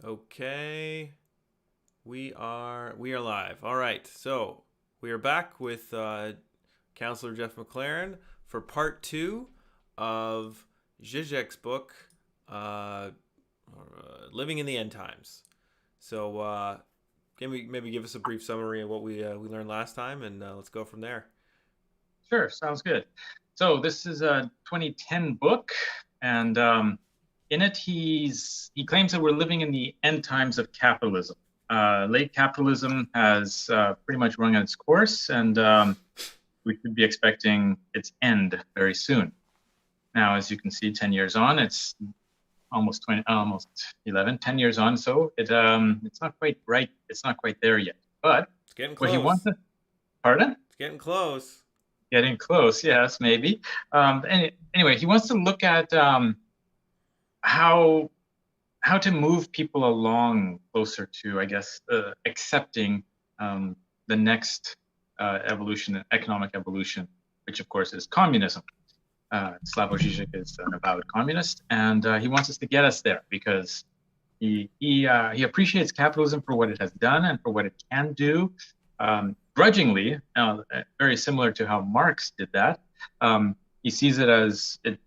Okay, we are live. All right, so we are back with Counselor Jeff McLaren for part two of Zizek's book, uh, "Living in the End Times." So, can we maybe give us a brief summary of what we learned last time, and let's go from there. Sure, sounds good. So this is a 2010 book, and in it he claims that we're living in the end times of capitalism. Late capitalism has pretty much run its course, and we could be expecting its end very soon. Now, as you can see, 10 years on, it's almost 10 years on. So it's not quite right. It's not quite there yet. But It's getting what he wants close. to, pardon? It's getting close. Getting close, yes, maybe. Anyway, he wants to look at how to move people along closer to, I guess, accepting the next evolution, economic evolution, which of course is communism. Slavoj Zizek is an avowed communist, and he wants us to get us there because he appreciates capitalism for what it has done and for what it can do. Grudgingly, very similar to how Marx did that. He sees it as it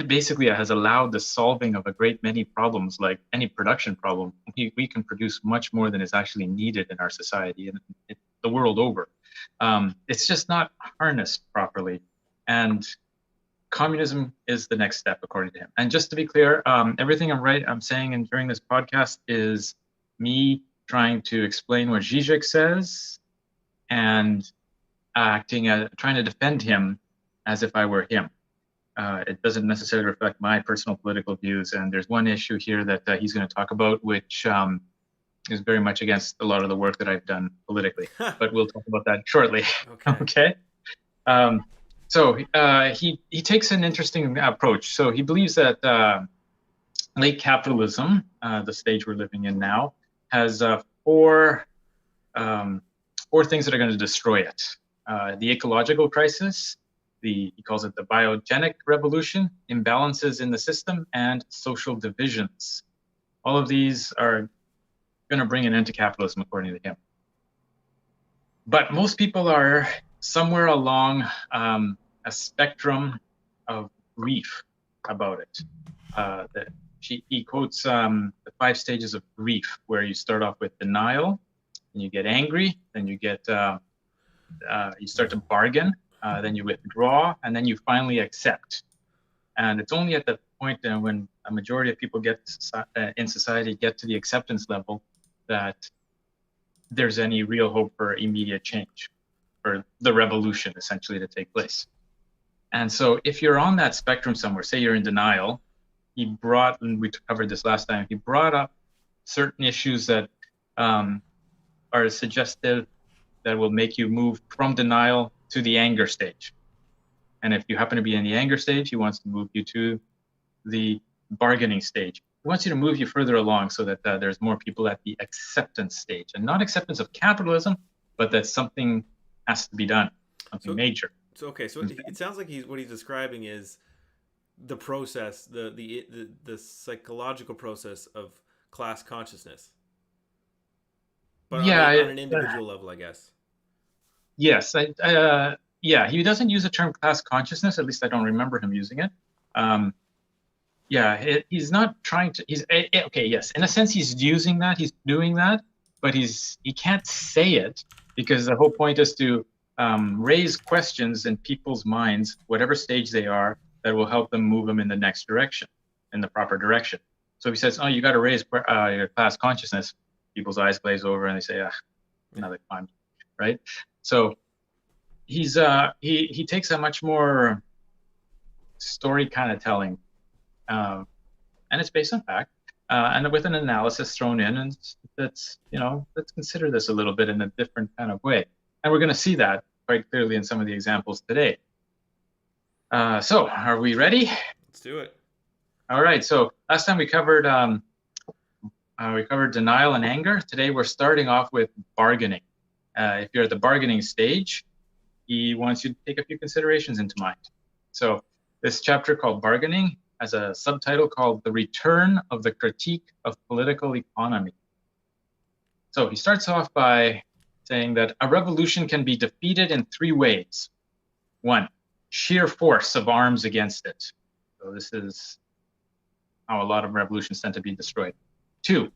basically has allowed the solving of a great many problems, like any production problem. We can produce much more than is actually needed in our society and the world over. It's just not harnessed properly. And communism is the next step, according to him. And just to be clear, everything I'm saying and during this podcast is me trying to explain what Zizek says and trying to defend him as if I were him. It doesn't necessarily reflect my personal political views. And there's one issue here that he's going to talk about, which is very much against a lot of the work that I've done politically. But we'll talk about that shortly. Okay. Okay. So he takes an interesting approach. So he believes that late capitalism, the stage we're living in now, has four things that are going to destroy it. The ecological crisis, he calls it the biogenic revolution, imbalances in the system, and social divisions. All of these are going to bring an end to capitalism, according to him. But most people are somewhere along a spectrum of grief about it. He quotes the 5 stages of grief, where you start off with denial, and you get angry, then you get you start to bargain, then you withdraw, and then you finally accept. And it's only at the point when a majority of people in society get to the acceptance level that there's any real hope for immediate change, for the revolution essentially to take place. And so if you're on that spectrum somewhere, say you're in denial, and we covered this last time, he brought up certain issues that are suggestive that will make you move from denial to the anger stage. And if you happen to be in the anger stage, he wants to move you to the bargaining stage. He wants you to move you further along so that there's more people at the acceptance stage, and not acceptance of capitalism, but that something has to be done, something major. So it sounds like what he's describing is the process, the psychological process of class consciousness, but Yeah, on an individual level, I guess. Yes, yeah, he doesn't use the term class consciousness. At least I don't remember him using it. He's not trying to. Okay. Yes, in a sense, he's using that. He's doing that, but he can't say it because the whole point is to raise questions in people's minds, whatever stage they are, that will help them move them in the next direction, in the proper direction. So he says, "Oh, you got to raise your class consciousness." People's eyes glaze over and they say, another climb, right? So he takes a much more story kind of telling, and it's based on fact, and with an analysis thrown in, and let's consider this a little bit in a different kind of way. And we're going to see that quite clearly in some of the examples today. So are we ready? Let's do it. All right. So last time we covered denial and anger. Today we're starting off with bargaining. If you're at the bargaining stage, he wants you to take a few considerations into mind. So this chapter called Bargaining has a subtitle called The Return of the Critique of Political Economy. So he starts off by saying that a revolution can be defeated in three ways. One, sheer force of arms against it. So this is how a lot of revolutions tend to be destroyed. Two,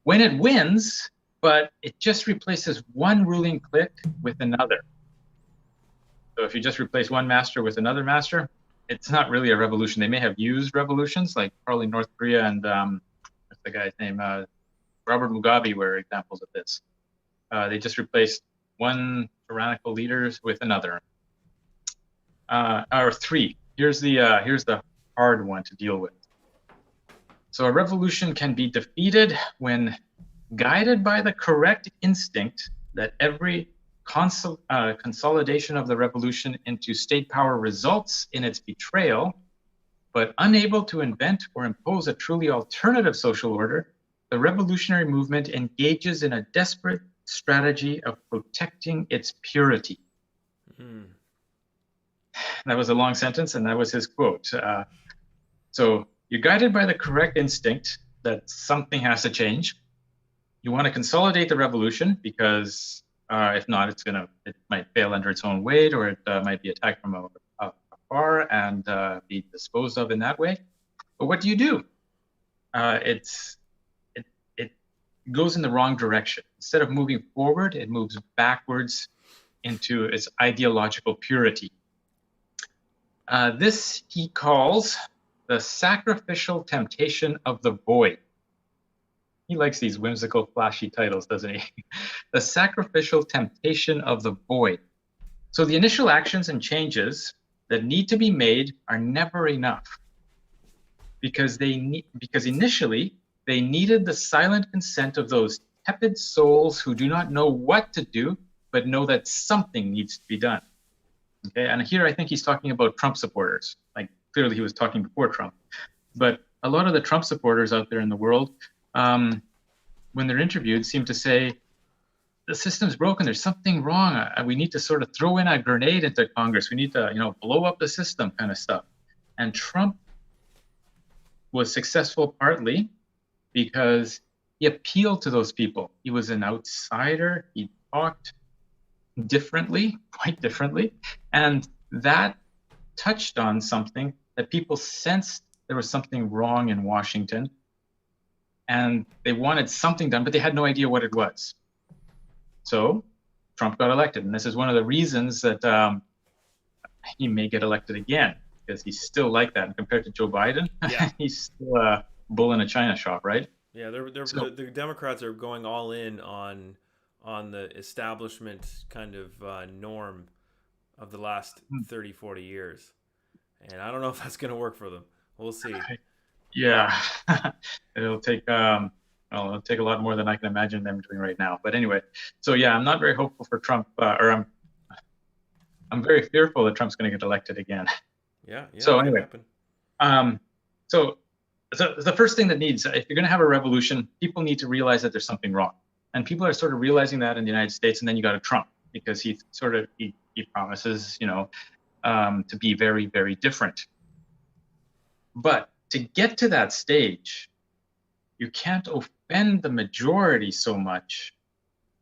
when it wins, but it just replaces one ruling clique with another. So if you just replace one master with another master, it's not really a revolution. They may have used revolutions, like probably North Korea and what's the guy's name? Robert Mugabe were examples of this. They just replaced one tyrannical leader with another. Or three. Here's the hard one to deal with. So a revolution can be defeated when guided by the correct instinct that every consolidation of the revolution into state power results in its betrayal, but unable to invent or impose a truly alternative social order, the revolutionary movement engages in a desperate strategy of protecting its purity. That was a long sentence, and that was his quote. So you're guided by the correct instinct that something has to change. You want to consolidate the revolution because if not, it might fail under its own weight, or it might be attacked from afar and be disposed of in that way. But what do? It goes in the wrong direction. Instead of moving forward, it moves backwards into its ideological purity. This he calls the sacrificial temptation of the void. He likes these whimsical, flashy titles, doesn't he? The sacrificial temptation of the void. So the initial actions and changes that need to be made are never enough, because initially they needed the silent consent of those tepid souls who do not know what to do, but know that something needs to be done. Okay, and here I think he's talking about Trump supporters. Like, clearly he was talking before Trump, but a lot of the Trump supporters out there in the world, when they're interviewed, seem to say, the system's broken, there's something wrong. We need to sort of throw in a grenade into Congress. We need to, blow up the system, kind of stuff. And Trump was successful partly because he appealed to those people. He was an outsider. He talked differently, quite differently. And that touched on something that people sensed there was something wrong in Washington. And they wanted something done, but they had no idea what it was. So Trump got elected. And this is one of the reasons that he may get elected again, because he's still like that. And compared to Joe Biden, yeah. He's still a bull in a china shop, right? Yeah, the Democrats are going all in on the establishment kind of norm of the last 30, 40 years. And I don't know if that's going to work for them. We'll see. Yeah, it'll take a lot more than I can imagine them doing right now. But anyway, so yeah, I'm not very hopeful for Trump, or I'm very fearful that Trump's going to get elected again. Yeah. So anyway, so the first thing that needs, if you're going to have a revolution, people need to realize that there's something wrong, and people are sort of realizing that in the United States. And then you got a Trump, because he promises, to be very, very different. But to get to that stage, you can't offend the majority so much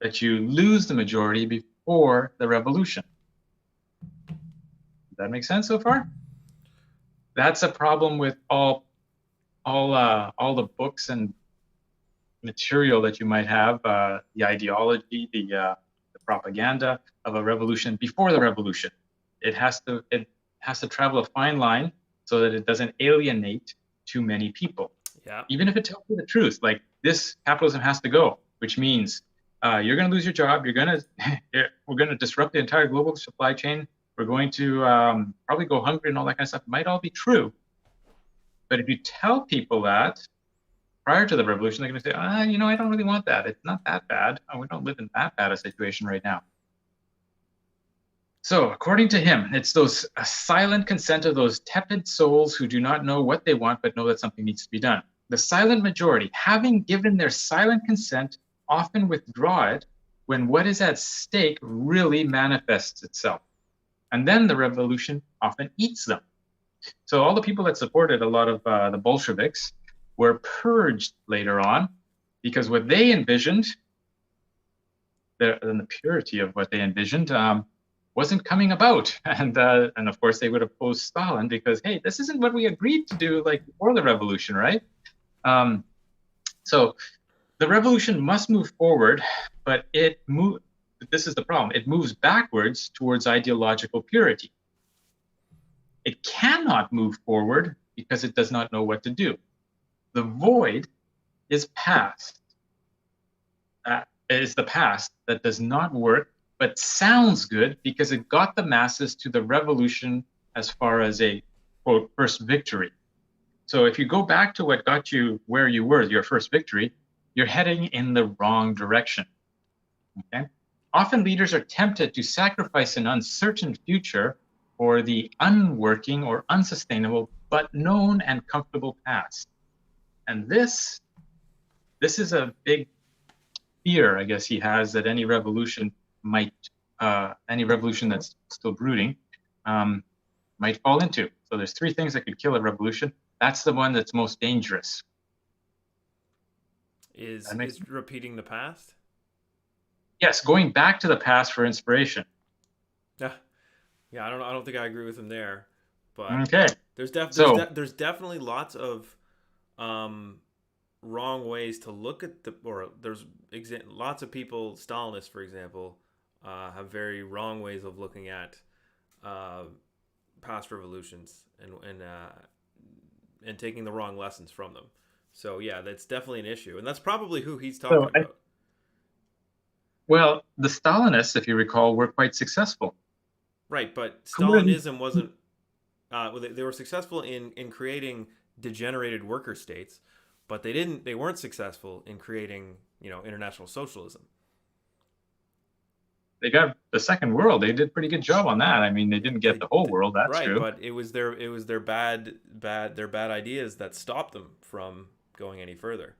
that you lose the majority before the revolution. Does that make sense so far? That's a problem with all the books and material that you might have, the ideology, the propaganda of a revolution before the revolution. It has to travel a fine line so that it doesn't alienate too many people. Yeah. Even if it tells you the truth, like, this capitalism has to go, which means you're going to lose your job. We're going to disrupt the entire global supply chain. We're going to probably go hungry and all that kind of stuff. It might all be true. But if you tell people that prior to the revolution, they're going to say, I don't really want that. It's not that bad. We don't live in that bad a situation right now. So according to him, it's those silent consent of those tepid souls who do not know what they want, but know that something needs to be done. The silent majority, having given their silent consent, often withdraw it when what is at stake really manifests itself. and then the revolution often eats them. So all the people that supported a lot of the Bolsheviks were purged later on, because what they envisioned, the purity of what they envisioned, wasn't coming about. And of course they would oppose Stalin because, hey, this isn't what we agreed to do like before the revolution, right? So the revolution must move forward, but this is the problem. It moves backwards towards ideological purity. It cannot move forward because it does not know what to do. The void is past. That is the past that does not work, but sounds good because it got the masses to the revolution as far as a, quote, first victory. So if you go back to what got you where you were, your first victory, you're heading in the wrong direction. Okay? Often leaders are tempted to sacrifice an uncertain future for the unworking or unsustainable, but known and comfortable past. And this is a big fear, I guess he has, that any revolution that's still brooding, might fall into. So there's three things that could kill a revolution. That's the one that's most dangerous. Is repeating the past? Yes, going back to the past for inspiration. Yeah, I don't think I agree with him there, but okay. There's definitely lots of wrong ways to look at there's lots of people, Stalinists, for example, have very wrong ways of looking at past revolutions and taking the wrong lessons from them. So yeah, that's definitely an issue, and that's probably who he's talking about. Well, the Stalinists, if you recall, were quite successful. Right, but Stalinism wasn't. They were successful in creating degenerated worker states, but they weren't successful in creating international socialism. They got the second world. They did a pretty good job on that. I mean, they didn't get the whole world. That's right, true. But it was their bad ideas that stopped them from going any further.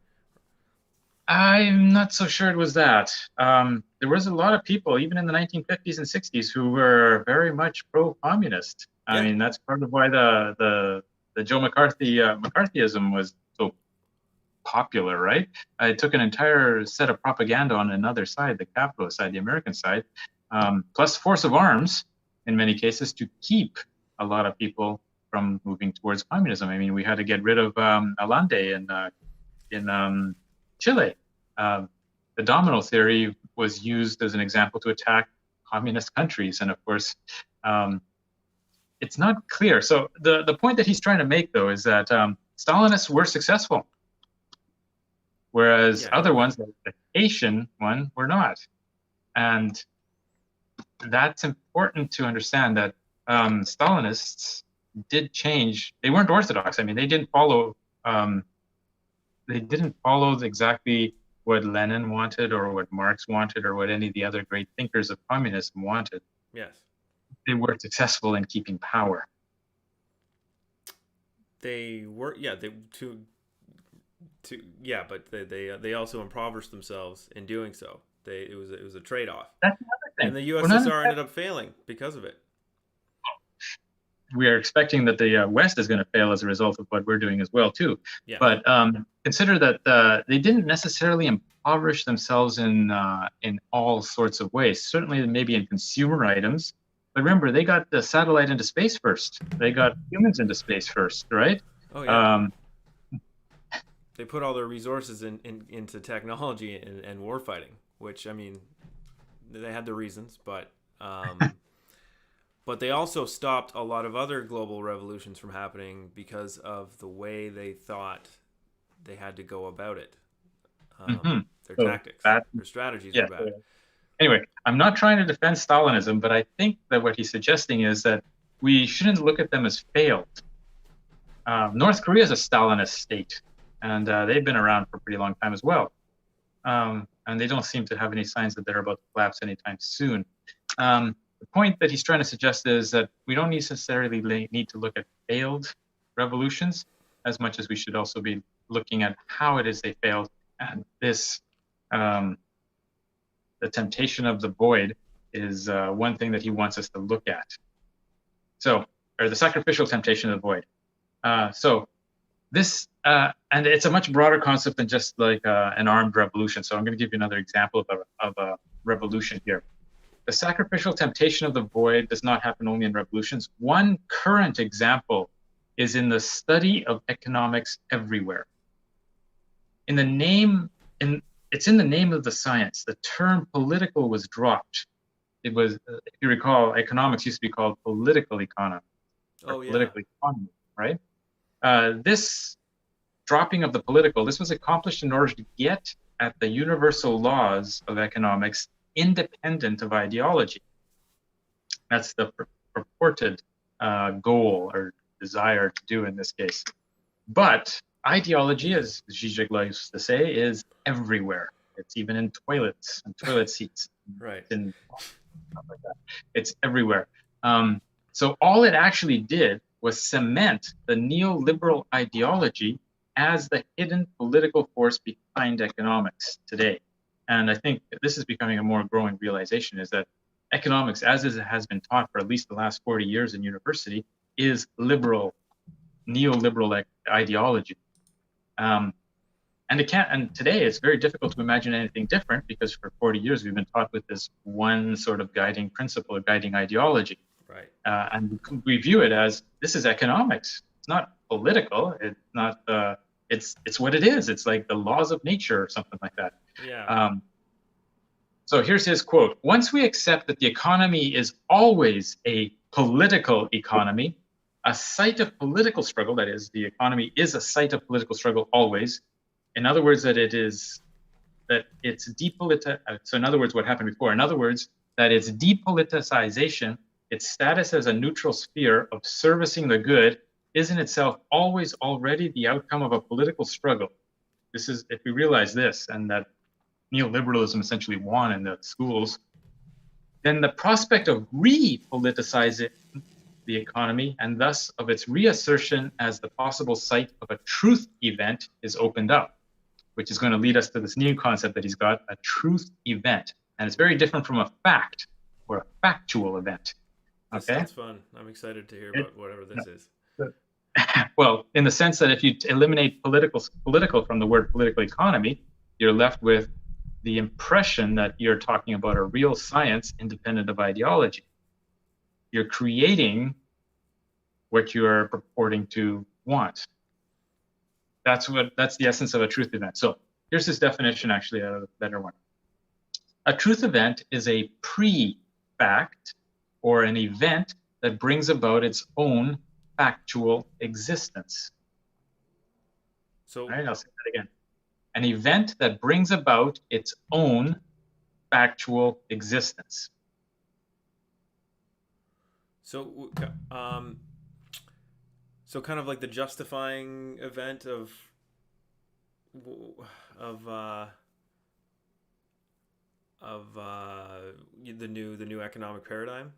I'm not so sure it was that. There was a lot of people, even in the 1950s and 60s, who were very much pro-communist. I mean, that's part of why the Joe McCarthyism was so popular, right? It took an entire set of propaganda on another side, the capitalist side, the American side, plus force of arms, in many cases, to keep a lot of people from moving towards communism. I mean, we had to get rid of Allende in Chile. The domino theory was used as an example to attack communist countries, and of course, it's not clear. So the point that he's trying to make, though, is that Stalinists were successful, whereas other ones, like the Haitian one, were not. And that's important to understand, that Stalinists did change. They weren't orthodox. I mean, they didn't follow exactly what Lenin wanted or what Marx wanted or what any of the other great thinkers of communism wanted. Yes. They were successful in keeping power. They were, but they also impoverished themselves in doing so. It was a trade-off. That's another thing. And the USSR ended up failing because of it. We are expecting that the West is going to fail as a result of what we're doing as well, too. Yeah. But consider that they didn't necessarily impoverish themselves in all sorts of ways. Certainly, maybe in consumer items. But remember, they got the satellite into space first. They got humans into space first, right? Oh yeah. They put all their resources into technology and war fighting, which, I mean, they had their reasons, but. But they also stopped a lot of other global revolutions from happening because of the way they thought they had to go about it. Their tactics, their strategies were bad. Anyway, I'm not trying to defend Stalinism, but I think that what he's suggesting is that we shouldn't look at them as failed. North Korea is a Stalinist state, and they've been around for a pretty long time as well. And they don't seem to have any signs that they're about to collapse anytime soon. The point that he's trying to suggest is that we don't necessarily need to look at failed revolutions as much as we should also be looking at how it is they failed. And this, the temptation of the void, is one thing that he wants us to look at. or the sacrificial temptation of the void. So this, and it's a much broader concept than just like an armed revolution. So I'm going to give you another example of a revolution here. The sacrificial temptation of the void does not happen only in revolutions. One current example is in the study of economics everywhere. It's in the name of the science. The term political was dropped. It was, if you recall, economics used to be called political economy. Oh, yeah. Political economy, right? This dropping of the political, this was accomplished in order to get at the universal laws of economics independent of ideology. That's the purported goal or desire to do in this case. But ideology, as Zizek likes to say, is everywhere. It's even in toilets and toilet seats. Right. And stuff like that. It's everywhere. So all it actually did was cement the neoliberal ideology as the hidden political force behind economics today. And I think this is becoming a more growing realization, is that economics, as it has been taught for at least the last 40 years in university, is liberal, neoliberal ideology. And today it's very difficult to imagine anything different, because for 40 years we've been taught with this one sort of guiding principle or guiding ideology. Right. And we view it as, this is economics. It's not political. It's not. It's what it is. It's like the laws of nature or something like that. Yeah. So here's his quote: "Once we accept that the economy is always a political economy, a site of political struggle, that is, the economy is a site of political struggle always. In other words, that it's so in other words, what happened before, in other words, that its depoliticization, its status as a neutral sphere of servicing the good, is in itself always already the outcome of a political struggle." This is, if we realize this, and that neoliberalism essentially won in the schools, then the prospect of re-politicizing the economy, and thus of its reassertion as the possible site of a truth event, is opened up, which is going to lead us to this new concept that he's got, a truth event. And it's very different from a fact or a factual event. That sounds fun. I'm excited to hear about whatever this is. Well, in the sense that if you eliminate political from the word political economy, you're left with the impression that you're talking about a real science independent of ideology. You're creating what you are purporting to want. That's the essence of a truth event. So here's this definition, actually, a better one. A truth event is a pre-fact or an event that brings about its own factual existence. So, all right, I'll say that again. An event that brings about its own factual existence. So kind of like the justifying event of the new economic paradigm.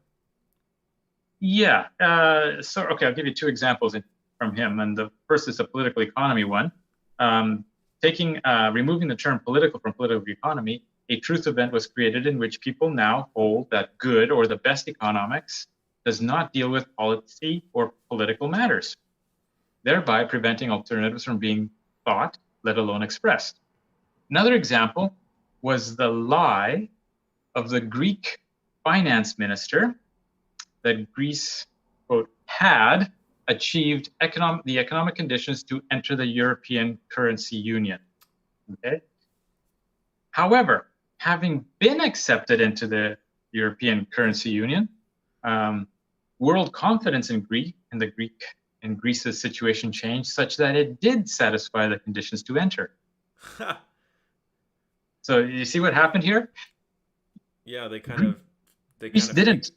Yeah. Okay, I'll give you two examples from him, and the first is the political economy one. Removing the term political from political economy, a truth event was created in which people now hold that good or the best economics does not deal with policy or political matters, thereby preventing alternatives from being thought, let alone expressed. Another example was the lie of the Greek finance minister that Greece, quote, had achieved the economic conditions to enter the European currency union. Okay. However, having been accepted into the European currency union, world confidence in Greece's situation changed such that it did satisfy the conditions to enter. So you see what happened here? Yeah, Greece didn't.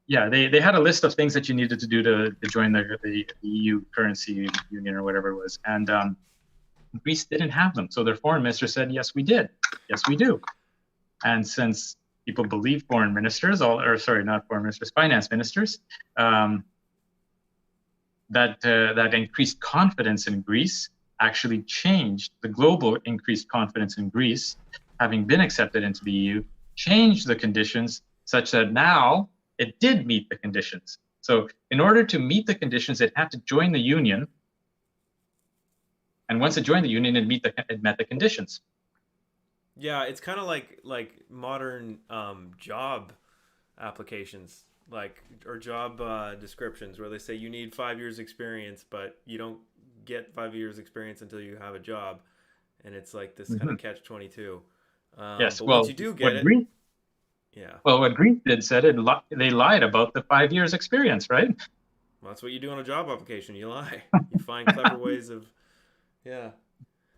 Yeah, they had a list of things that you needed to do to join the EU currency union or whatever it was, and Greece didn't have them. So their foreign minister said, "Yes, we did. Yes, we do." And since people believe foreign ministers, not foreign ministers, finance ministers, that increased confidence in Greece actually changed the global increased confidence in Greece, having been accepted into the EU, changed the conditions such that now it did meet the conditions. So in order to meet the conditions, it had to join the union. And once it joined the union, it met the conditions. Yeah, it's kind of like modern job applications, like or job descriptions, where they say you need 5 years experience, but you don't get 5 years experience until you have a job, and it's like this kind Mm-hmm. of catch 22. Yes. But once you do get it, yeah, What Greece did said they lied about the 5 years experience, right? well, that's what you do on a job application. You lie. You find clever ways of, yeah,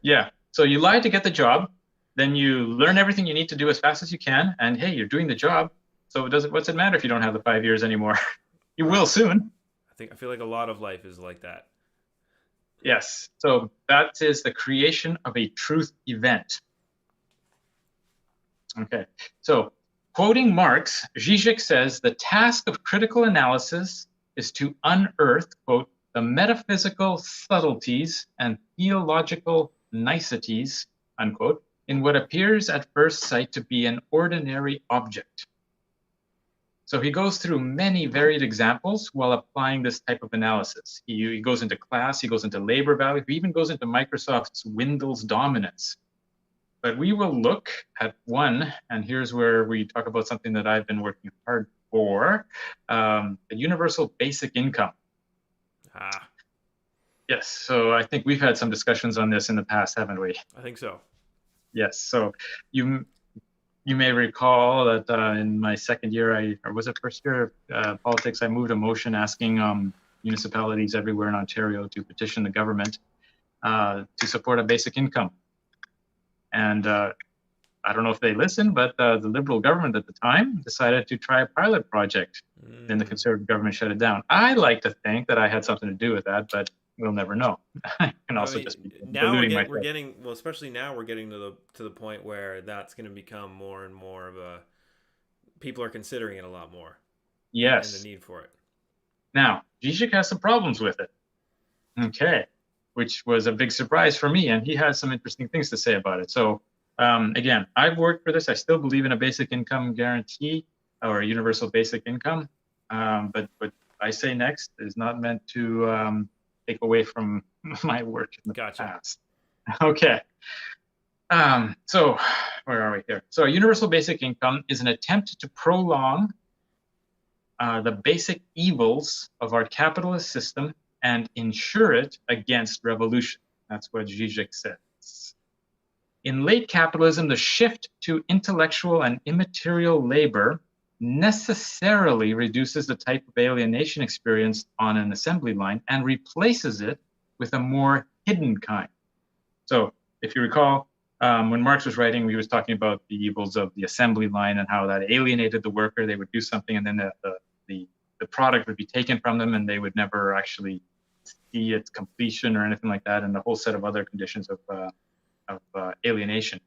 Yeah. So you lie to get the job, then you learn everything you need to do as fast as you can, and hey, you're doing the job. So what's it matter if you don't have the 5 years anymore? You will right. soon. I feel like a lot of life is like that. Yes. So that is the creation of a truth event. Okay. So quoting Marx, Zizek says the task of critical analysis is to unearth, quote, the metaphysical subtleties and theological niceties, unquote, in what appears at first sight to be an ordinary object. So he goes through many varied examples while applying this type of analysis. He goes into class, he goes into labor value, he even goes into Microsoft's Windows dominance. But we will look at one, and here's where we talk about something that I've been working hard for, the universal basic income. Ah, Yes, so I think we've had some discussions on this in the past, haven't we? I think so. Yes, so you you may recall that in my second year, or was it first year of politics, I moved a motion asking municipalities everywhere in Ontario to petition the government to support a basic income. And I don't know if they listened, but the Liberal government at the time decided to try a pilot project. Then the Conservative government shut it down. I like to think that I had something to do with that, but we'll never know. I can I also mean, just be now deluding we're myself. getting well, especially now we're getting to the point where that's going to become more and more of a people are considering it a lot more, and the Yes. need for it. Now, Zizek has some problems with it. Okay. Which was a big surprise for me, and he has some interesting things to say about it. So, again, I've worked for this. I still believe in a basic income guarantee or a universal basic income. But what I say next is not meant to take away from my work in the Gotcha. past. Okay. So, where are we here? So, a universal basic income is an attempt to prolong the basic evils of our capitalist system and insure it against revolution. That's what Zizek says. In late capitalism, the shift to intellectual and immaterial labor necessarily reduces the type of alienation experienced on an assembly line and replaces it with a more hidden kind. So if you recall, when Marx was writing, he was talking about the evils of the assembly line and how that alienated the worker. They would do something and then the product would be taken from them and they would never actually see its completion or anything like that, and a whole set of other conditions of alienation.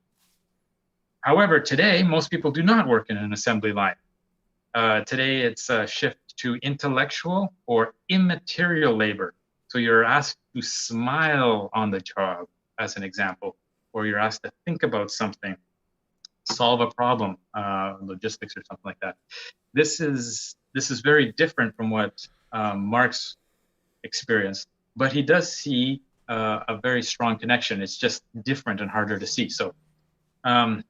However, today, most people do not work in an assembly line. Today, it's a shift to intellectual or immaterial labor. So you're asked to smile on the job, as an example, or you're asked to think about something, solve a problem, logistics or something like that. This is very different from what Marx experienced, but he does see a very strong connection. It's just different and harder to see. Um,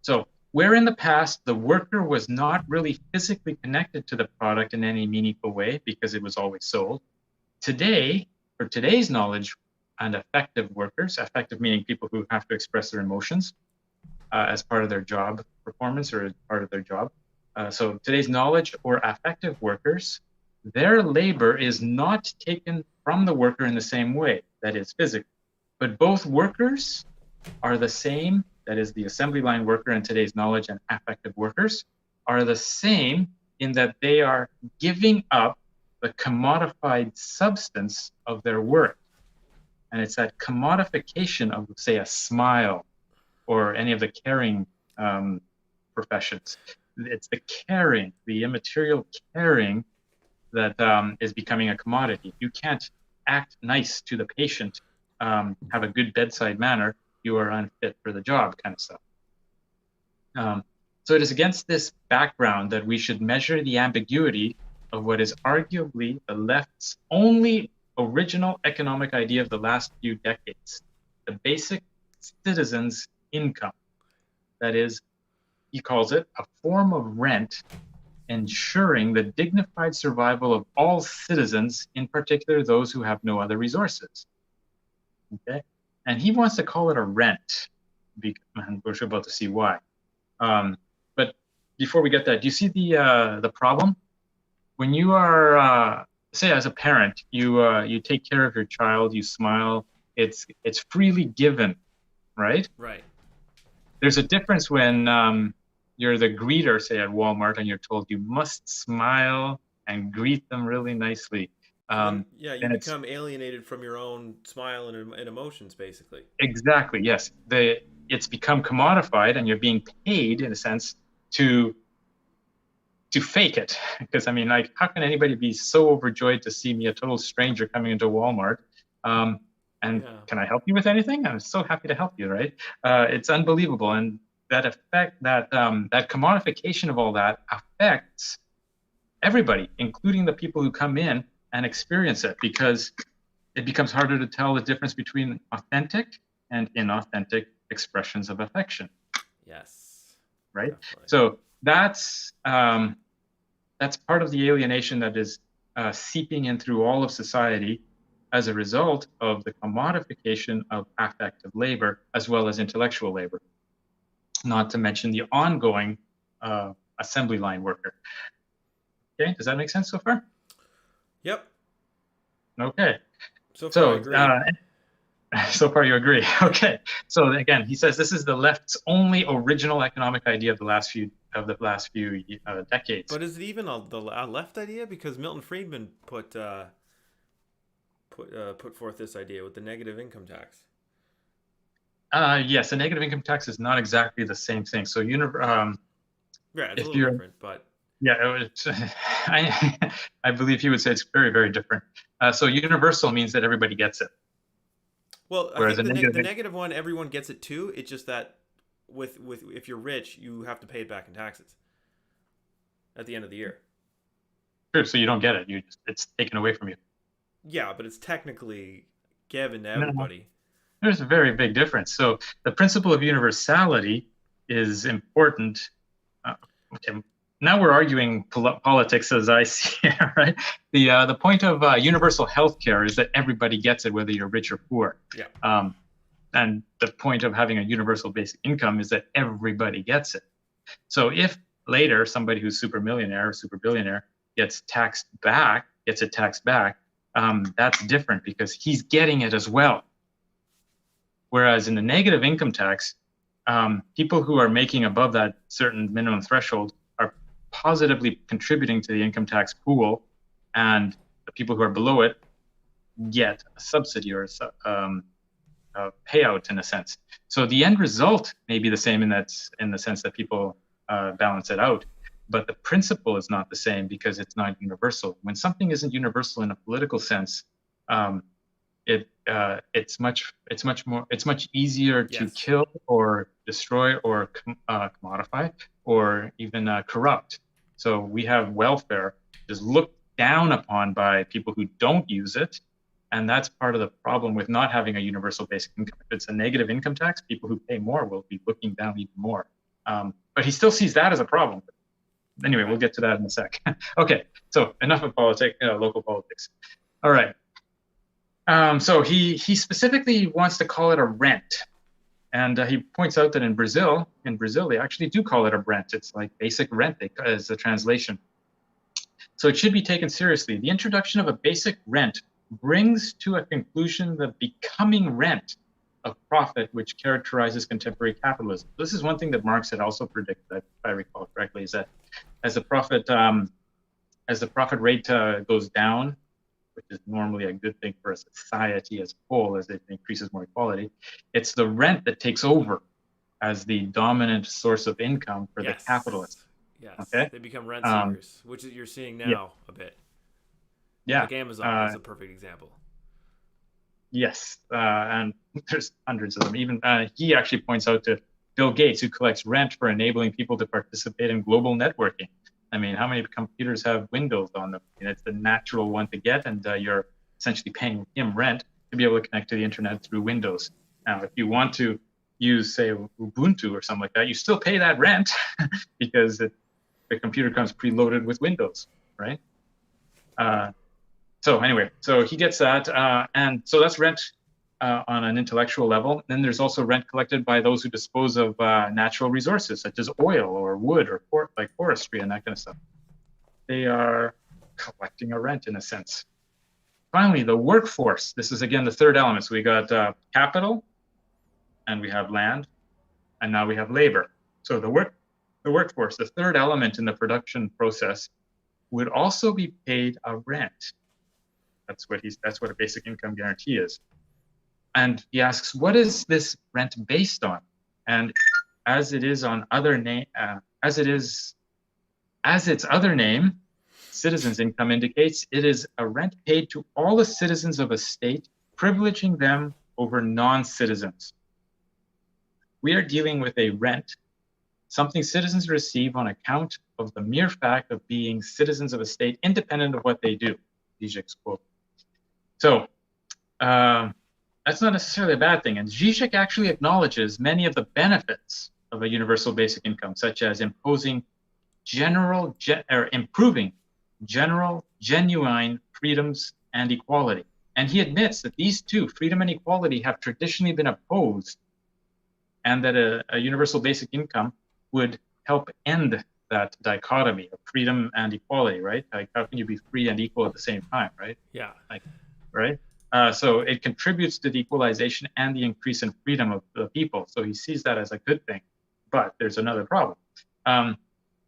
so where in the past the worker was not really physically connected to the product in any meaningful way because it was always sold, today, for today's knowledge and affective workers, affective meaning people who have to express their emotions as part of their job performance or as part of their job. So today's knowledge or affective workers, their labor is not taken from the worker in the same way, that is physically, but both workers are the same, that is the assembly line worker and today's knowledge and affective workers are the same in that they are giving up the commodified substance of their work. And it's that commodification of, say, a smile or any of the caring professions. It's the caring, the immaterial caring that is becoming a commodity. You can't act nice to the patient, have a good bedside manner, you are unfit for the job kind of stuff. So it is against this background that we should measure the ambiguity of what is arguably the left's only original economic idea of the last few decades, the basic citizen's income. That is, he calls it a form of rent ensuring the dignified survival of all citizens, in particular those who have no other resources. Okay, and he wants to call it a rent, and we're about to see why. But before we get that, do you see the problem? When you are, say, as a parent, you take care of your child, you smile, it's freely given, right? Right. There's a difference when you're the greeter, say at Walmart, and you're told you must smile and greet them really nicely. So then, yeah, you Then it's become alienated from your own smile and emotions, basically. exactly, yes. It's become commodified, and you're being paid in a sense to fake it. Because I mean, like, how can anybody be so overjoyed to see me, a total stranger, coming into Walmart? And Yeah. can I help you with anything? I'm so happy to help you, right? It's unbelievable, and that commodification of all that affects everybody, including the people who come in and experience it, because it becomes harder to tell the difference between authentic and inauthentic expressions of affection. Yes. Right. Definitely. So that's part of the alienation that is seeping in through all of society as a result of the commodification of affective labor as well as intellectual labor, not to mention the ongoing assembly line worker. Okay, does that make sense so far? Yep. Okay, So far, I so agree. so far you agree. Okay, so again, he says this is the left's only original economic idea of the last few decades. But is it even a left idea? Because Milton Friedman put forth this idea with the negative income tax. Yes, a negative income tax is not exactly the same thing. So, Yeah, it's a if little you're, different, but yeah, I believe he would say it's very, very different. So, universal means that everybody gets it, well, I whereas think a the negative, negative one everyone gets it too. It's just that with if you're rich, you have to pay it back in taxes at the end of the year. sure, so you don't get it. It's taken away from you. Yeah, but it's technically given to No, everybody. there's a very big difference. So, the principle of universality is important. Uh, okay, now we're arguing politics as I see it, right? The point of universal health care is that everybody gets it, whether you're rich or poor. Yeah. And the point of having a universal basic income is that everybody gets it. So if later somebody who's super millionaire or super billionaire gets it taxed back, that's different because he's getting it as well. Whereas in the negative income tax, people who are making above that certain minimum threshold are positively contributing to the income tax pool, and the people who are below it get a subsidy or a payout in a sense. So the end result may be the same in the sense that people balance it out, but the principle is not the same because it's not universal. When something isn't universal in a political sense, it's much easier to Yes. kill or destroy or commodify or even corrupt. So we have welfare is looked down upon by people who don't use it, and that's part of the problem with not having a universal basic income. If it's a negative income tax, people who pay more will be looking down even more. But he still sees that as a problem. Anyway, we'll get to that in a sec. Okay, so enough of local politics. All right. So he specifically wants to call it a rent, and he points out that in Brazil they actually do call it a rent. It's like basic rent as the translation. So it should be taken seriously. The introduction of a basic rent brings to a conclusion the becoming rent of profit which characterizes contemporary capitalism. This is one thing that Marx had also predicted, if I recall correctly, is that as the profit rate goes down, which is normally a good thing for a society as a whole, as it increases more equality, it's the rent that takes over as the dominant source of income for the capitalist. Yes. Yes. Okay. They become rent Um, seekers, which you're seeing yeah. now a bit. Yeah. Like Amazon is a perfect example. Yes. And there's hundreds of them. Even he actually points out to Bill Gates, who collects rent for enabling people to participate in global networking. I mean, how many computers have Windows on them? I mean, it's the natural one to get, and you're essentially paying him rent to be able to connect to the internet through Windows. Now, if you want to use, say, Ubuntu or something like that, you still pay that rent because the computer comes preloaded with Windows, right? So anyway, so he gets that, and so that's rent on an intellectual level. Then there's also rent collected by those who dispose of natural resources, such as oil or wood or like forestry and that kind of stuff. They are collecting a rent in a sense. Finally, the workforce. This is, again, the third element. So we got capital, and we have land, and now we have labor. So the workforce, the third element in the production process, would also be paid a rent. That's what a basic income guarantee is. And he asks, what is this rent based on? And as its other name, citizens' income indicates, it is a rent paid to all the citizens of a state, privileging them over non-citizens. We are dealing with a rent, something citizens receive on account of the mere fact of being citizens of a state, independent of what they do. Zizek's quote. So that's not necessarily a bad thing. And Zizek actually acknowledges many of the benefits of a universal basic income, such as improving general, genuine freedoms and equality. And he admits that these two, freedom and equality, have traditionally been opposed, and that a universal basic income would help end that dichotomy of freedom and equality, right? Like, how can you be free and equal at the same time, right? Yeah. Right? So it contributes to the equalization and the increase in freedom of the people. So he sees that as a good thing. But there's another problem.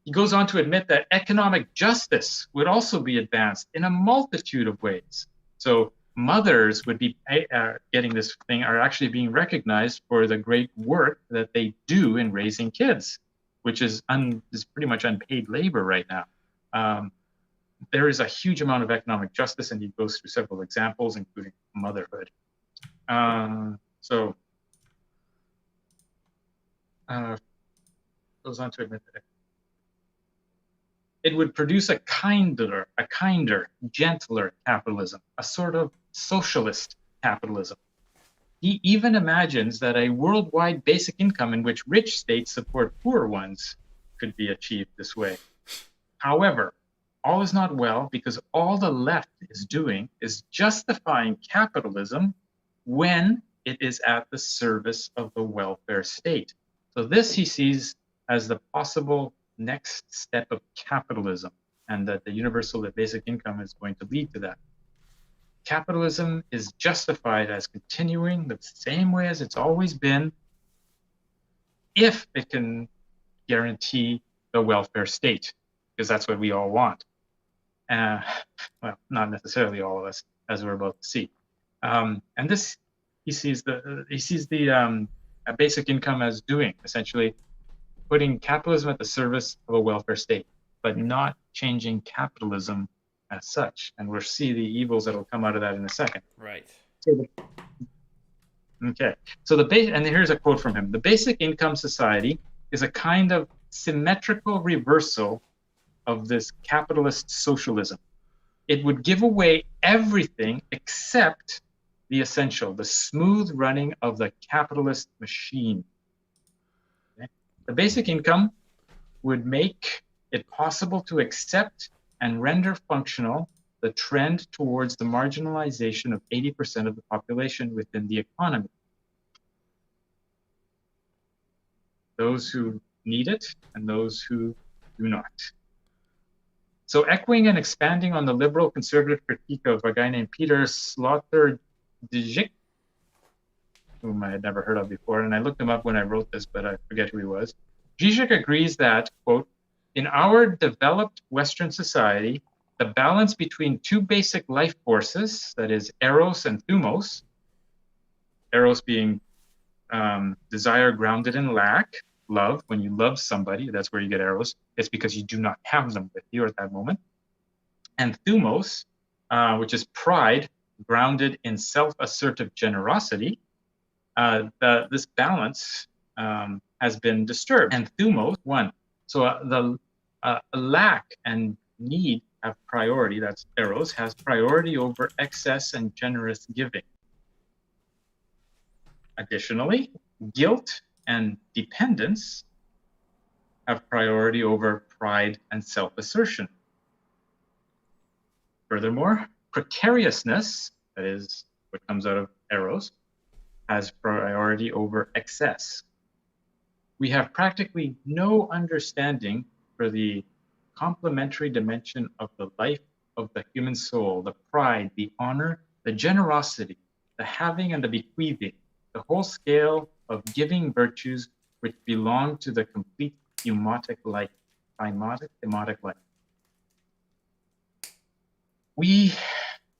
He goes on to admit that economic justice would also be advanced in a multitude of ways. So mothers would be getting this thing, are actually being recognized for the great work that they do in raising kids, which is pretty much unpaid labor right now. There is a huge amount of economic justice, and he goes through several examples, including motherhood. Goes on to admit that it would produce a kinder, gentler capitalism, a sort of socialist capitalism. He even imagines that a worldwide basic income in which rich states support poor ones could be achieved this way. However, all is not well, because all the left is doing is justifying capitalism when it is at the service of the welfare state. So this he sees as the possible next step of capitalism, and that the universal basic income is going to lead to that. Capitalism is justified as continuing the same way as it's always been if it can guarantee the welfare state, because that's what we all want. Well, not necessarily all of us, as we're about to see. And this, he sees the basic income as doing, essentially putting capitalism at the service of a welfare state, but not changing capitalism as such. And we'll see the evils that will come out of that in a second. Right. Okay. So and here's a quote from him: "The basic income society is a kind of symmetrical reversal of this capitalist socialism. It would give away everything except the essential, the smooth running of the capitalist machine." Okay? The basic income would make it possible to accept and render functional the trend towards the marginalization of 80% of the population within the economy. Those who need it and those who do not. So echoing and expanding on the liberal conservative critique of a guy named Peter Zizek, whom I had never heard of before, and I looked him up when I wrote this, but I forget who he was. Zizek agrees that, quote, "In our developed Western society, the balance between two basic life forces, that is eros and thumos, eros being desire grounded in lack, love, when you love somebody, that's where you get eros. It's because you do not have them with you at that moment. And thumos, which is pride, grounded in self-assertive generosity. This balance has been disturbed. And thumos, one. So the lack and need have priority, that's eros, has priority over excess and generous giving. Additionally, guilt and dependence have priority over pride and self-assertion. Furthermore, precariousness, that is what comes out of eros, has priority over excess. We have practically no understanding for the complementary dimension of the life of the human soul, the pride, the honor, the generosity, the having and the bequeathing, the whole scale of giving virtues which belong to the complete humotic life. Demotic life. We,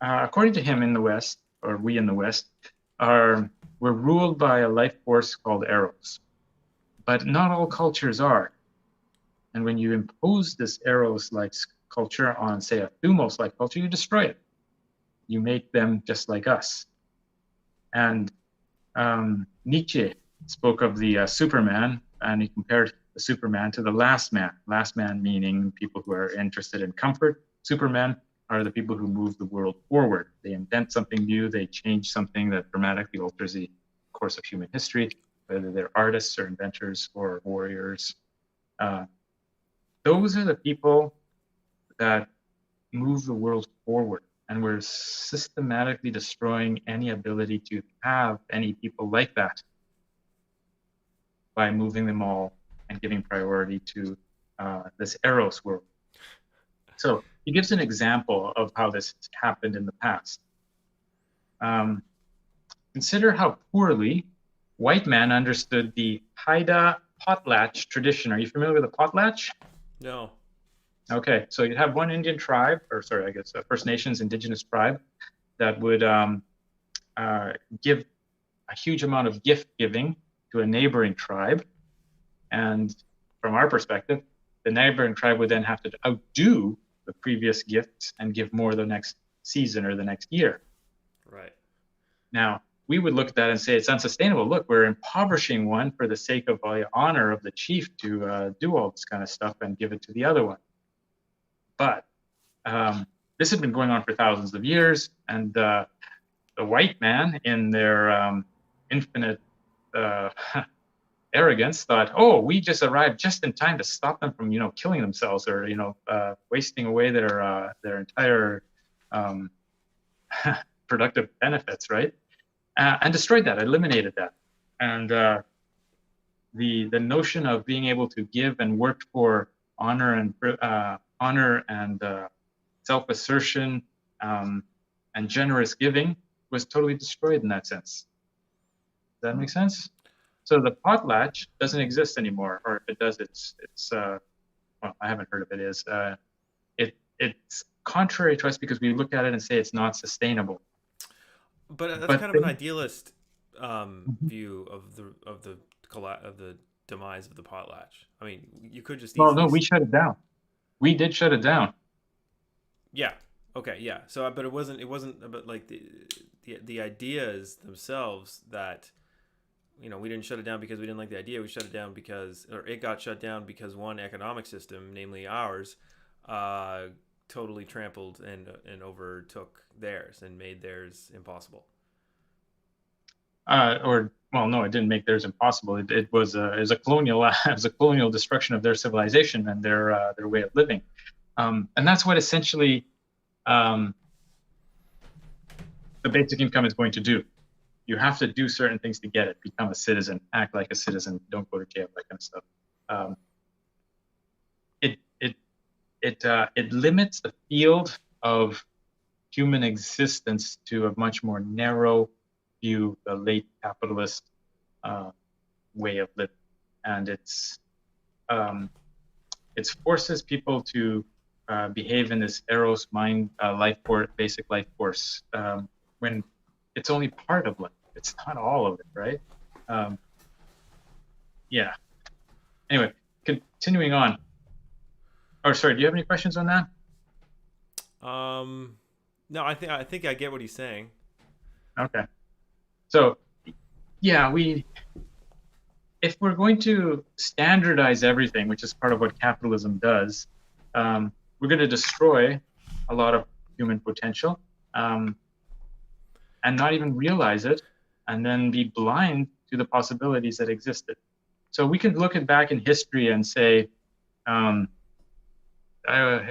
according to him in the West, or we in the West, we're ruled by a life force called eros. But not all cultures are. And when you impose this eros-like culture on, say, a thumos-like culture, you destroy it. You make them just like us. And Nietzsche spoke of the Superman, and he compared the Superman to the last man. Last man meaning people who are interested in comfort. Superman are the people who move the world forward. They invent something new, they change something that dramatically alters the course of human history, whether they're artists or inventors or warriors. Those are the people that move the world forward. And we're systematically destroying any ability to have any people like that by moving them all and giving priority to this eros world. So he gives an example of how this happened in the past. Consider how poorly white man understood the Haida potlatch tradition. Are you familiar with the potlatch? No. Okay, so you'd have one Indian tribe, or sorry, I guess a First Nations indigenous tribe that would give a huge amount of gift giving to a neighboring tribe. And from our perspective, the neighboring tribe would then have to outdo the previous gifts and give more the next season or the next year. Right. Now, we would look at that and say it's unsustainable. Look, we're impoverishing one for the sake of the honor of the chief to do all this kind of stuff and give it to the other one. But this had been going on for thousands of years, and the white man, in their infinite arrogance, thought, "Oh, we just arrived just in time to stop them from, killing themselves or, wasting away their entire productive benefits, right?" And destroyed that, eliminated that, and the notion of being able to give and work for honor and self-assertion and generous giving was totally destroyed in that sense. Does that make sense? So the potlatch doesn't exist anymore, or if it does, it's well, I haven't heard of it. It's contrary to us because we look at it and say it's not sustainable. But that's kind of an idealist view of the demise of the potlatch. I mean, you could just well, no, we shut it down. We did shut it down. Yeah. Okay. Yeah. So, but it wasn't about like the ideas themselves that, we didn't shut it down because we didn't like the idea. We shut it down because, or it got shut down because one economic system, namely ours, totally trampled and overtook theirs and made theirs impossible. No, it didn't make theirs impossible. It was a colonial destruction of their civilization and their way of living, and that's what essentially the basic income is going to do. You have to do certain things to get it. Become a citizen, act like a citizen, don't go to jail, that kind of stuff. It limits the field of human existence to a much more narrow view, the late capitalist way of living, and it's forces people to behave in this eros mind life force, basic life force, when it's only part of life. It's not all of it, right? Yeah. Anyway, continuing on. Oh, sorry. Do you have any questions on that? No, I think I get what he's saying. Okay. So, yeah, if we're going to standardize everything, which is part of what capitalism does, we're going to destroy a lot of human potential, and not even realize it, and then be blind to the possibilities that existed. So we can look back in history and say, it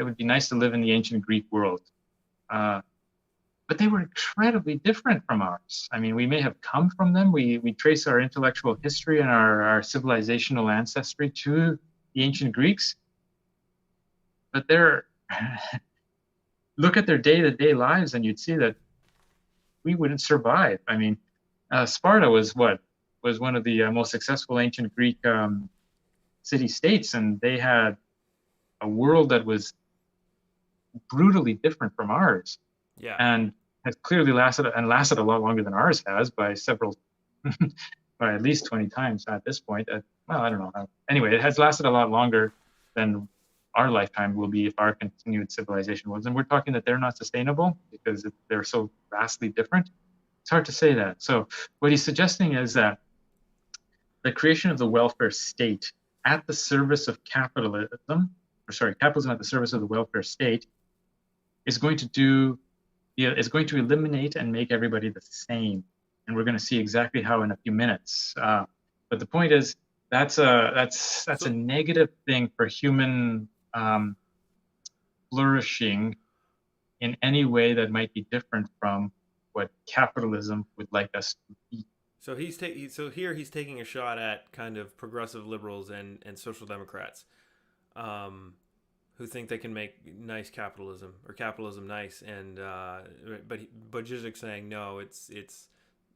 would be nice to live in the ancient Greek world. But they were incredibly different from ours. I mean, we may have come from them. We trace our intellectual history and our civilizational ancestry to the ancient Greeks. But look at their day-to-day lives, and you'd see that we wouldn't survive. I mean, Sparta was one of the most successful ancient Greek city-states, and they had a world that was brutally different from ours. Yeah. And has clearly lasted a lot longer than ours has by at least 20 times at this point. Well, I don't know. Anyway, it has lasted a lot longer than our lifetime will be if our continued civilization was. And we're talking that they're not sustainable because they're so vastly different. It's hard to say that. So what he's suggesting is that the creation of the welfare state at the service of capitalism at the service of the welfare state is going to eliminate and make everybody the same. And we're going to see exactly how in a few minutes. But the point is, that's a negative thing for human flourishing in any way that might be different from what capitalism would like us to be. So here he's taking a shot at kind of progressive liberals and social democrats, who think they can make nice capitalism or capitalism nice, and but Zizek's saying no, it's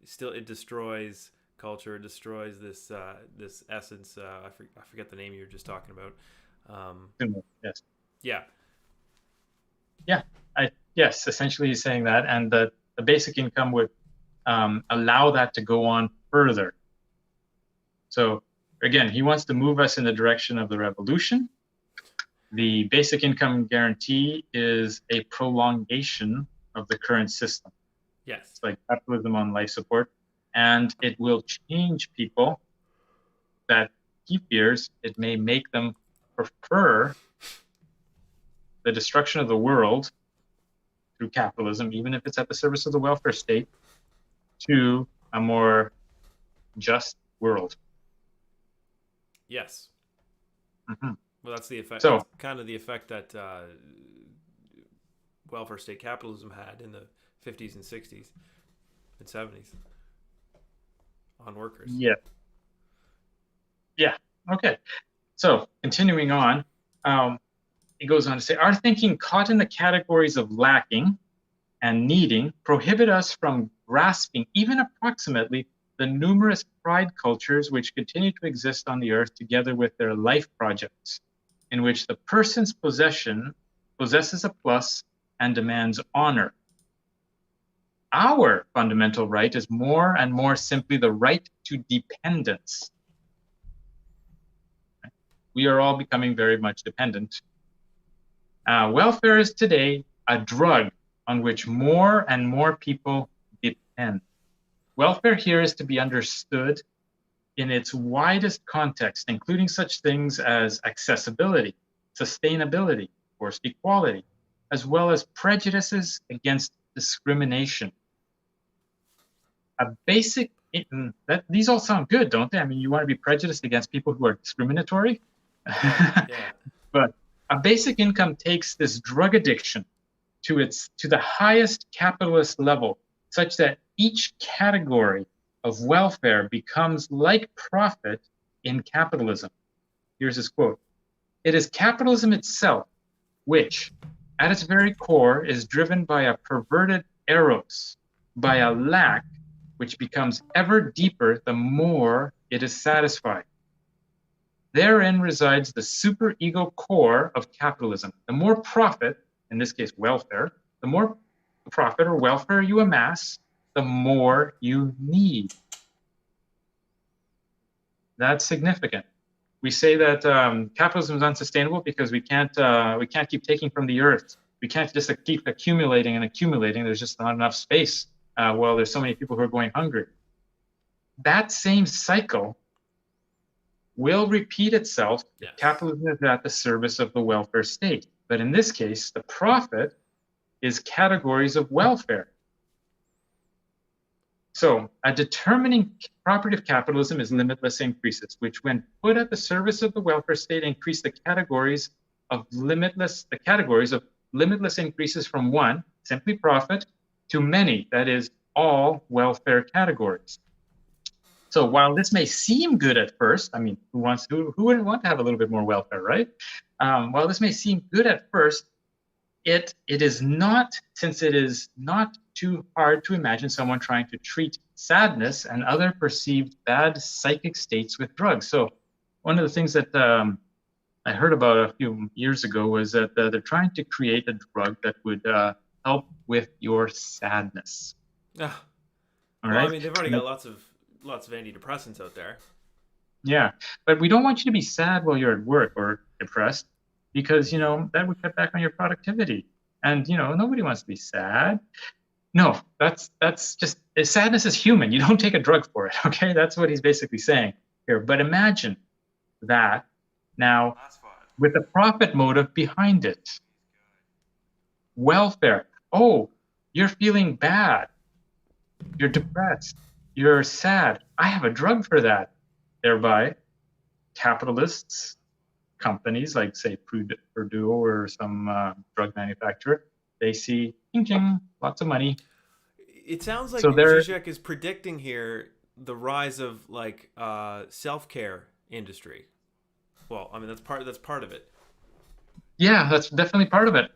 still, it destroys culture, it destroys this essence. I forget the name you were just talking about. Yes. Yeah. Yeah. Yes. Essentially, he's saying that, and the basic income would allow that to go on further. So again, he wants to move us in the direction of the revolution. The basic income guarantee is a prolongation of the current system. Yes. It's like capitalism on life support, and it will change people that he fears it may make them prefer the destruction of the world through capitalism, even if it's at the service of the welfare state, to a more just world. Yes. Mm-hmm. Well, that's the effect. So, that's kind of the effect that welfare state capitalism had in the 50s and 60s and 70s on workers. Yeah. Yeah. Okay. So, continuing on, he goes on to say, our thinking caught in the categories of lacking and needing prohibit us from grasping even approximately the numerous pride cultures which continue to exist on the earth together with their life projects, in which the person's possession possesses a plus and demands honor. Our fundamental right is more and more simply the right to dependence. We are all becoming very much dependent. Welfare is today a drug on which more and more people depend. Welfare here is to be understood in its widest context, including such things as accessibility, sustainability, forced equality, as well as prejudices against discrimination. These all sound good, don't they? I mean, you want to be prejudiced against people who are discriminatory? Yeah. But a basic income takes this drug addiction to the highest capitalist level, such that each category of welfare becomes like profit in capitalism. Here's his quote. It is capitalism itself which, at its very core, is driven by a perverted eros, by a lack which becomes ever deeper the more it is satisfied. Therein resides the superego core of capitalism. The more profit, in this case welfare, the more profit or welfare you amass, the more you need. That's significant. We say that capitalism is unsustainable because we can't keep taking from the earth. We can't just keep accumulating and accumulating. There's just not enough space while there's so many people who are going hungry. That same cycle will repeat itself if Yes. capitalism is at the service of the welfare state. But in this case, the profit is categories of welfare. So a determining property of capitalism is limitless increases, which when put at the service of the welfare state, increase the categories of limitless increases from one, simply profit, to many, that is, all welfare categories. So while this may seem good at first, I mean, who wouldn't want to have a little bit more welfare, right? While this may seem good at first, it is not, since it is not too hard to imagine someone trying to treat sadness and other perceived bad psychic states with drugs. So one of the things that I heard about a few years ago was that they're trying to create a drug that would help with your sadness. Ah, All well, I right. mean, they've already got lots of antidepressants out there. Yeah, but we don't want you to be sad while you're at work or depressed, because that would cut back on your productivity. And nobody wants to be sad. No, that's just sadness is human. You don't take a drug for it. Okay, that's what he's basically saying here. But imagine that now with a profit motive behind it. Welfare. Oh, you're feeling bad. You're depressed. You're sad. I have a drug for that. Thereby, capitalists, companies like, say, Purdue or some drug manufacturer, they see, ching, ching, lots of money. It sounds like So Zizek is predicting here the rise of like self-care industry. Well, I mean that's part of it. Yeah, that's definitely part of it.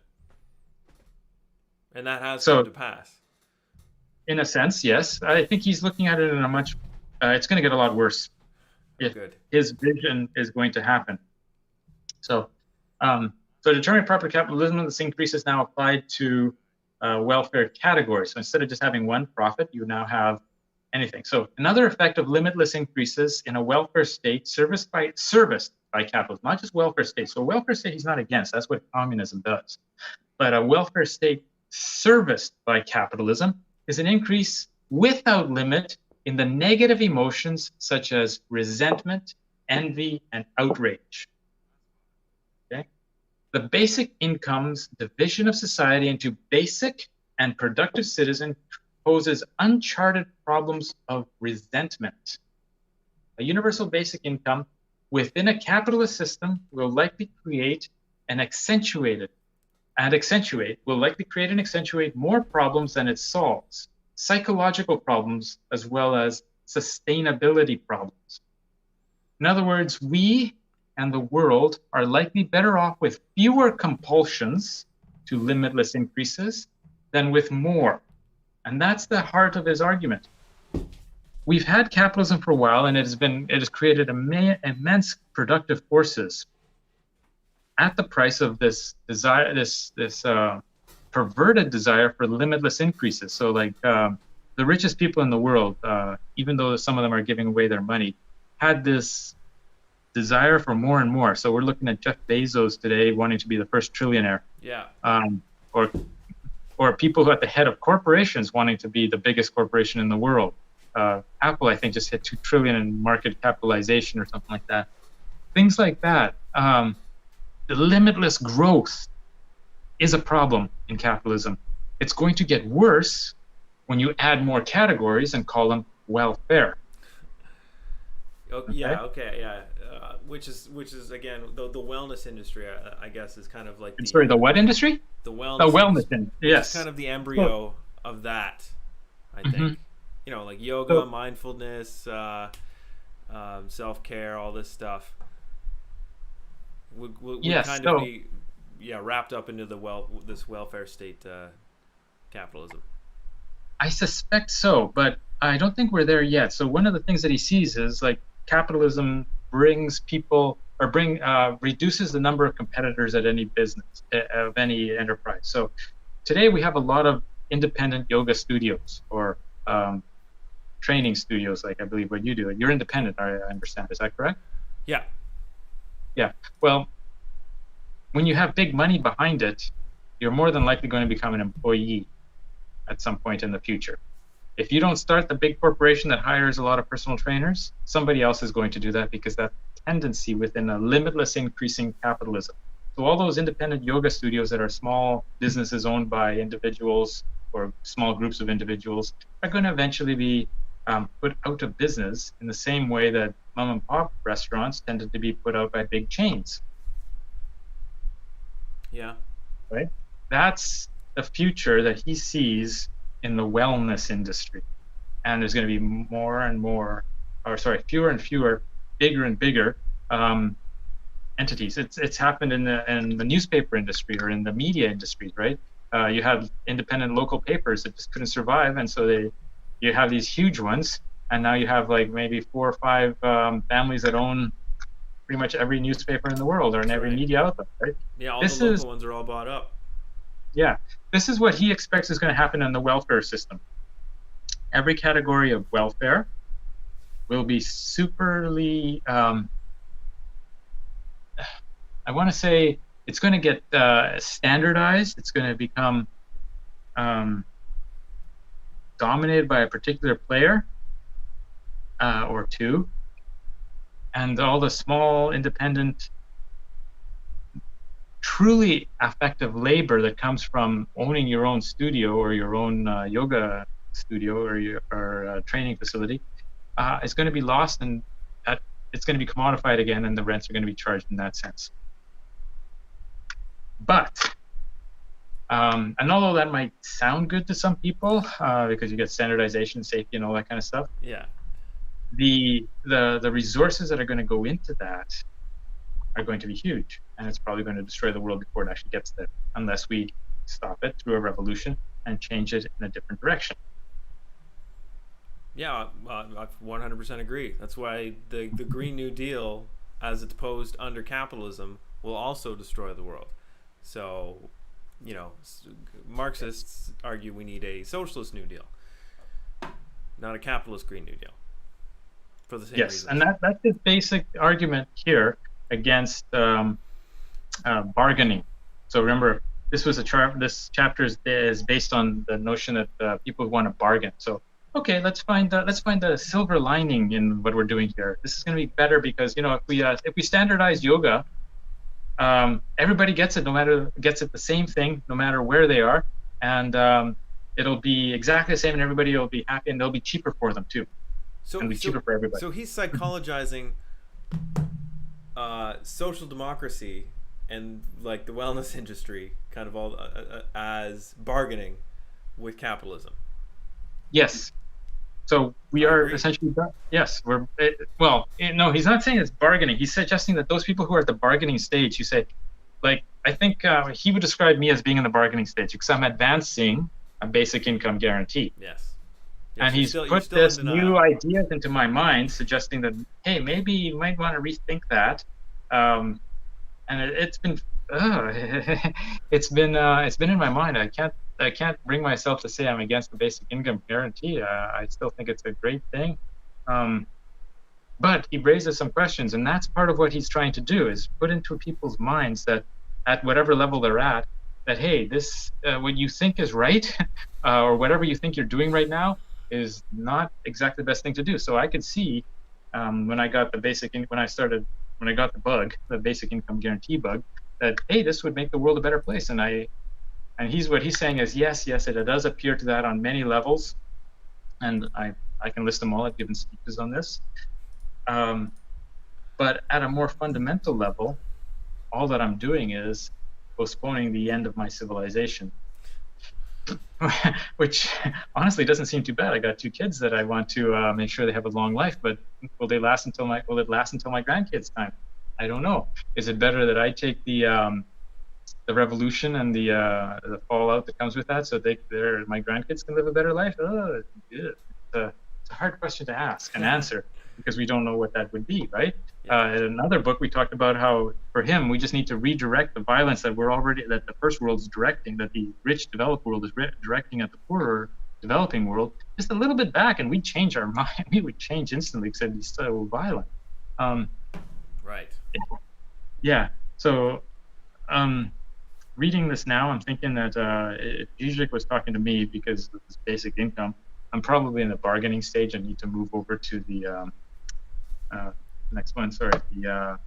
And that has come to pass. In a sense, yes. I think he's looking at it in a much. It's going to get a lot worse if his vision is going to happen. So, determining proper capitalism, this increase is now applied to welfare categories. So instead of just having one profit, you now have anything. So another effect of limitless increases in a welfare state serviced by capitalism, not just welfare state. So a welfare state he's not against. That's what communism does. But a welfare state serviced by capitalism is an increase without limit in the negative emotions such as resentment, envy, and outrage. Okay? The basic income's division of society into basic and productive citizen poses uncharted problems of resentment. A universal basic income within a capitalist system will likely create and accentuate more problems than it solves, psychological problems as well as sustainability problems. In other words, we and the world are likely better off with fewer compulsions to limitless increases than with more. And that's the heart of his argument. We've had capitalism for a while, and it has created immense productive forces at the price of this desire, this perverted desire for limitless increases. So, like the richest people in the world, even though some of them are giving away their money, had this desire for more and more. So we're looking at Jeff Bezos today wanting to be the first trillionaire. Yeah. Or people who are at the head of corporations wanting to be the biggest corporation in the world. Apple, I think, just hit $2 trillion in market capitalization or something like that. Things like that. The limitless growth is a problem in capitalism. It's going to get worse when you add more categories and call them welfare. Yeah. Okay. Yeah. Which is again the wellness industry. I guess is kind of like the what industry? The wellness. The wellness industry. Yes. It's kind of the embryo of that. I think. Mm-hmm. Like yoga, mindfulness, self-care, all this stuff. Would kind of be wrapped up into this welfare state capitalism. I suspect so, but I don't think we're there yet. So one of the things that he sees is like capitalism brings people or reduces the number of competitors at any business of any enterprise. So today we have a lot of independent yoga studios or training studios, like I believe what you do. You're independent, I understand. Is that correct? Yeah. Yeah. Well, when you have big money behind it, you're more than likely going to become an employee at some point in the future. If you don't start the big corporation that hires a lot of personal trainers, somebody else is going to do that because that's independency within a limitless increasing capitalism. So all those independent yoga studios that are small businesses owned by individuals or small groups of individuals are going to eventually be put out of business in the same way that mom and pop restaurants tended to be put out by big chains. Yeah. Right? That's the future that he sees in the wellness industry. And there's going to be more and more, or sorry, fewer and fewer, bigger and bigger entities. It's happened in the newspaper industry or in the media industry, right? You have independent local papers that just couldn't survive, and so you have these huge ones, and now you have like maybe 4 or 5 families that own pretty much every newspaper in the world or in That's every right. media outlet, right? Yeah, all the This is local ones are all bought up. Yeah, this is what he expects is going to happen in the welfare system. Every category of welfare will be superly, I want to say, it's going to get standardized. It's going to become dominated by a particular player or two. And all the small, independent, truly effective labor that comes from owning your own studio or your own yoga studio or your training facility is going to be lost, and it's going to be commodified again, and the rents are going to be charged in that sense. But and although that might sound good to some people because you get standardization, safety, and all that kind of stuff, Yeah. the resources that are going to go into that are going to be huge, and it's probably going to destroy the world before it actually gets there, unless we stop it through a revolution and change it in a different direction. Yeah, I 100% agree. That's why the Green New Deal, as it's posed under capitalism, will also destroy the world. So, Marxists argue we need a socialist New Deal, not a capitalist Green New Deal, for the same Yes, reasons. and that's his basic argument here against bargaining. So remember, this chapter is based on the notion that people want to bargain. So okay, let's find the silver lining in what we're doing here. This is going to be better because if we standardize yoga, everybody gets it the same thing no matter where they are, and it'll be exactly the same, and everybody will be happy, and they'll be cheaper for them too, and it'll be cheaper for everybody. So he's psychologizing social democracy and like the wellness industry, kind of all as bargaining with capitalism. Yes. So we I are agree. essentially, yes, no, he's not saying it's bargaining. He's suggesting that those people who are at the bargaining stage, you say, like, I think he would describe me as being in the bargaining stage because I'm advancing a basic income guarantee. Yes. And he's you're put still in this denial. new ideas into my mind, suggesting that, hey, maybe you might want to rethink that. And it's been it's been in my mind. I can't bring myself to say I'm against the basic income guarantee. I still think it's a great thing, but he raises some questions, and that's part of what he's trying to do, is put into people's minds that at whatever level they're at, that hey, this what you think is right, or whatever you think you're doing right now is not exactly the best thing to do. So I could see when I got the the basic income guarantee bug, that hey, this would make the world a better place. And what he's saying is yes, it does appear to that on many levels, and I can list them all. I've given speeches on this. But at a more fundamental level, all that I'm doing is postponing the end of my civilization, which honestly doesn't seem too bad. I got 2 kids that I want to make sure they have a long life, but will it last until my grandkids' time? I don't know. Is it better that I take the revolution and the fallout that comes with that, so my grandkids can live a better life? It's a hard question to ask and answer because we don't know what that would be, right? Yeah. In another book, we talked about how for him, we just need to redirect the violence that the first world is directing, that the rich developed world is directing at the poorer developing world, just a little bit back, and we'd change our mind. We would change instantly because it'd be so violent. Right. Yeah. So, reading this now, I'm thinking that if Zizek was talking to me because of this basic income, I'm probably in the bargaining stage and need to move over to the next one, sorry, the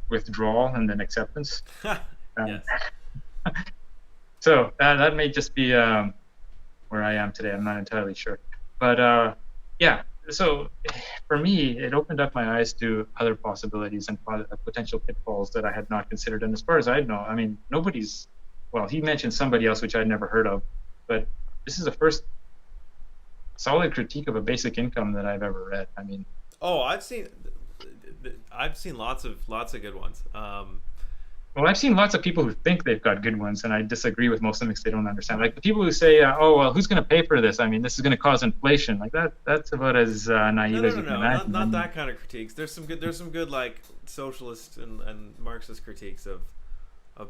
withdrawal and then acceptance. Um, Yes. so that may just be where I am today. I'm not entirely sure, but yeah. So for me, it opened up my eyes to other possibilities and potential pitfalls that I had not considered. And as far as I know, I mean, nobody's. Well, he mentioned somebody else which I'd never heard of, but this is the first solid critique of a basic income that I've ever read. I mean, Oh, I've seen lots of good ones. well, I've seen lots of people who think they've got good ones, and I disagree with most of them because they don't understand. Like the people who say, "Oh, well, who's going to pay for this? I mean, this is going to cause inflation." Like that's about as No, naive no, as no, you can no, not imagine. I not mean, that kind of critiques. There's some good like socialist and Marxist critiques of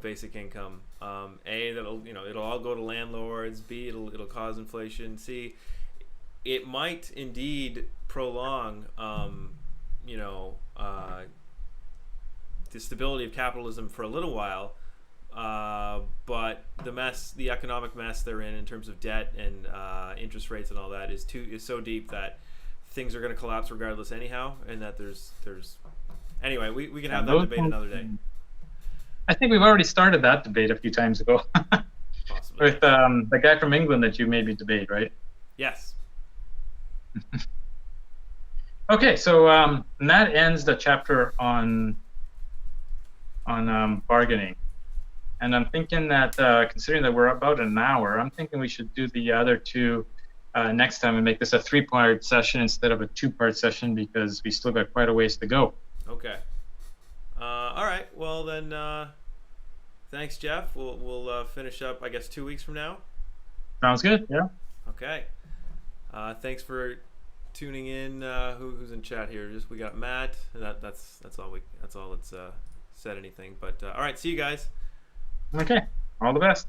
basic income. A, that'll it'll all go to landlords. B, it'll cause inflation. C, it might indeed prolong you know the stability of capitalism for a little while. But the economic mess they're in terms of debt and interest rates and all that is so deep that things are going to collapse regardless anyhow, and that there's anyway we can have that those debate ones, another day, I think we've already started that debate a few times ago possibly. with Yes. the guy from England that you made me debate, right? Yes. Okay, so and that ends the chapter on bargaining. And I'm thinking that considering that we're about an hour, I'm thinking we should do the other two next time and make this a 3-part session instead of a 2-part session because we still got quite a ways to go. Okay. All right. Well then, thanks, Jeff. We'll finish up, I guess, 2 weeks from now. Sounds good? Yeah. Okay. Thanks for tuning in. Who's in chat here? Just we got Matt. That's all. That's all that's said anything. But all right. See you guys. Okay. All the best.